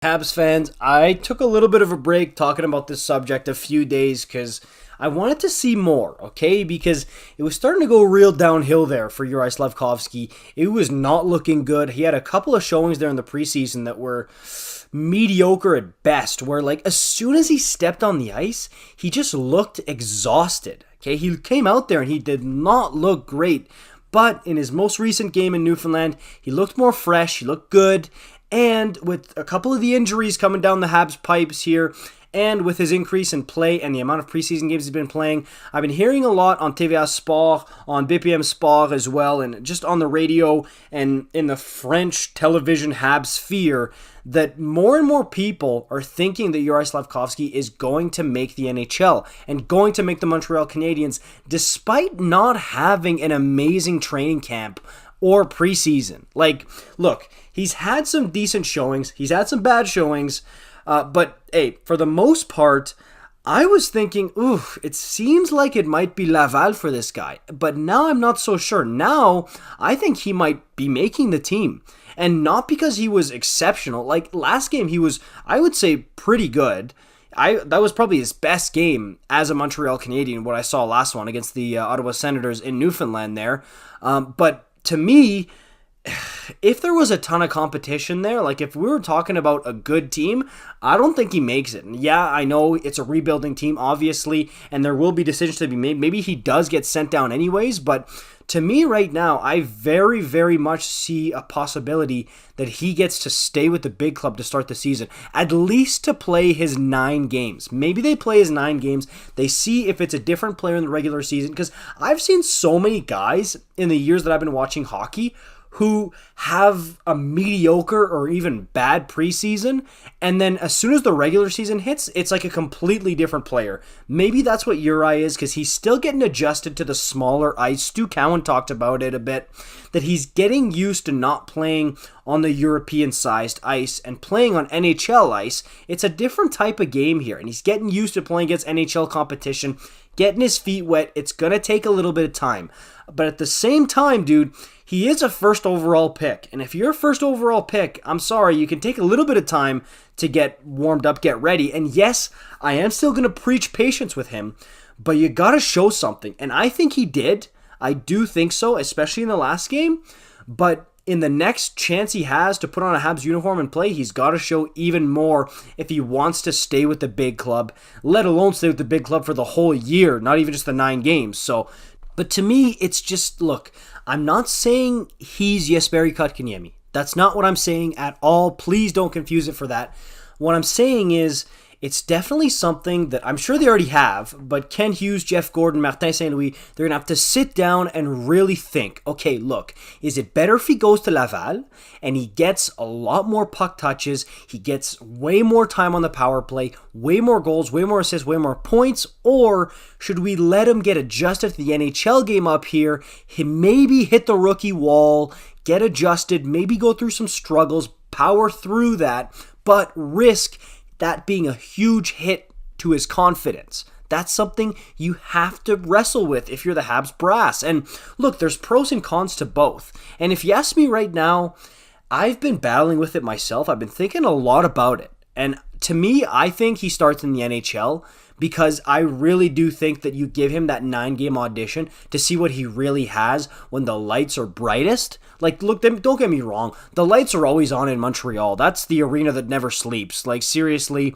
Habs fans, I took a little bit of a break talking about this subject a few days because I wanted to see more, okay? Because it was starting to go real downhill there for Juraj Slafkovsky. It was not looking good. He had a couple of showings there in the preseason that were mediocre at best, where like as soon as he stepped on the ice, he just looked exhausted. Okay, he came out there and he did not look great. But in his most recent game in Newfoundland, he looked more fresh, he looked good, and with a couple of the injuries coming down the Habs pipes here, and with his increase in play and the amount of preseason games he's been playing, I've been hearing a lot on TVA Sport, on BPM Sport as well, and just on the radio and in the French television Habs sphere, that more and more people are thinking that Juraj Slafkovsky is going to make the NHL and going to make the Montreal Canadiens, despite not having an amazing training camp or preseason. Like, look, he's had some decent showings, he's had some bad showings, but hey, for the most part, I was thinking, ooh, it seems like it might be Laval for this guy. But now I'm not so sure. Now, I think he might be making the team. And not because he was exceptional. Like, last game, he was, I would say, pretty good. That was probably his best game as a Montreal Canadien, what I saw last one against the Ottawa Senators in Newfoundland there. But to me, if there was a ton of competition there, like if we were talking about a good team, I don't think he makes it. And yeah, I know it's a rebuilding team, obviously, and there will be decisions to be made. Maybe he does get sent down anyways, but to me right now, I very, very much see a possibility that he gets to stay with the big club to start the season, at least to play his 9 games. Maybe they play his 9 games. They see if it's a different player in the regular season, because I've seen so many guys in the years that I've been watching hockey who have a mediocre or even bad preseason, and then as soon as the regular season hits, it's like a completely different player. Maybe that's what Uri is, because he's still getting adjusted to the smaller ice. Stu Cowan talked about it a bit, that he's getting used to not playing on the European-sized ice and playing on NHL ice. It's a different type of game here, and he's getting used to playing against NHL competition, getting his feet wet. It's going to take a little bit of time. But at the same time, dude, he is a first overall pick. And if you're a first overall pick, I'm sorry, you can take a little bit of time to get warmed up, get ready. And yes, I am still going to preach patience with him, but you got to show something. And I think he did. I do think so, especially in the last game. But in the next chance he has to put on a Habs uniform and play, he's got to show even more if he wants to stay with the big club, let alone stay with the big club for the whole year, not even just the 9 games. So, but to me, it's just, look, I'm not saying he's Jesperi Kotkaniemi. That's not what I'm saying at all. Please don't confuse it for that. What I'm saying is, it's definitely something that I'm sure they already have, but Ken Hughes, Jeff Gordon, Martin St. Louis, they're going to have to sit down and really think, okay, look, is it better if he goes to Laval and he gets a lot more puck touches, he gets way more time on the power play, way more goals, way more assists, way more points, or should we let him get adjusted to the NHL game up here, he maybe hit the rookie wall, get adjusted, maybe go through some struggles, power through that, but risk that being a huge hit to his confidence? That's something you have to wrestle with if you're the Habs brass. And look, there's pros and cons to both. And if you ask me right now, I've been battling with it myself. I've been thinking a lot about it. And to me, I think he starts in the NHL because I really do think that you give him that 9-game audition to see what he really has when the lights are brightest. Like, look, don't get me wrong. The lights are always on in Montreal. That's the arena that never sleeps. Like, seriously,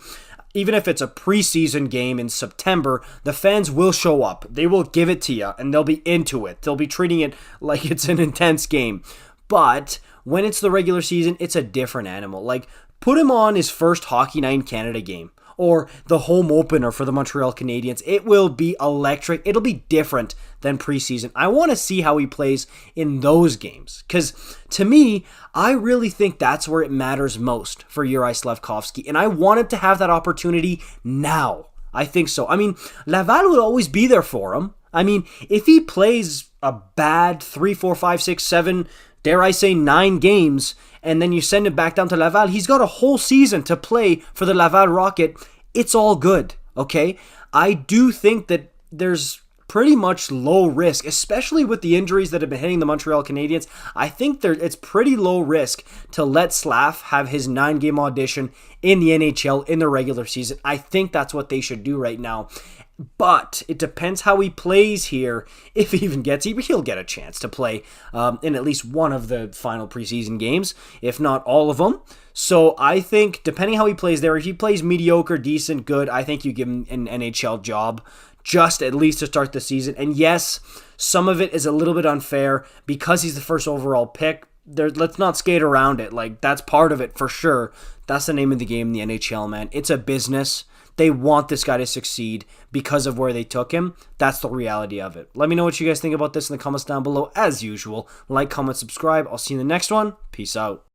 even if it's a preseason game in September, the fans will show up. They will give it to you, and they'll be into it. They'll be treating it like it's an intense game. But when it's the regular season, it's a different animal. Like, put him on his first Hockey Night in Canada game, or the home opener for the Montreal Canadiens. It will be electric. It'll be different than preseason. I want to see how he plays in those games, because to me, I really think that's where it matters most for Juraj Slafkovsky, and I wanted to have that opportunity now. I think so. I mean, Laval would always be there for him. I mean, if he plays a bad 3, 4, 5, 6, 7, dare I say 9 games, and then you send him back down to Laval, he's got a whole season to play for the Laval Rocket. It's all good, okay? I do think that there's pretty much low risk, especially with the injuries that have been hitting the Montreal Canadiens. I think it's pretty low risk to let Slaf have his 9-game audition in the NHL in the regular season. I think that's what they should do right now. But it depends how he plays here. If he even gets, he'll get a chance to play in at least one of the final preseason games, if not all of them. So I think depending how he plays there, if he plays mediocre, decent, good, I think you give him an NHL job just at least to start the season. And yes, some of it is a little bit unfair because he's the first overall pick. Let's not skate around it. Like, that's part of it for sure. That's the name of the game in the NHL, man. It's a business. They want this guy to succeed because of where they took him. That's the reality of it. Let me know what you guys think about this in the comments down below. As usual, like, comment, subscribe. I'll see you in the next one. Peace out.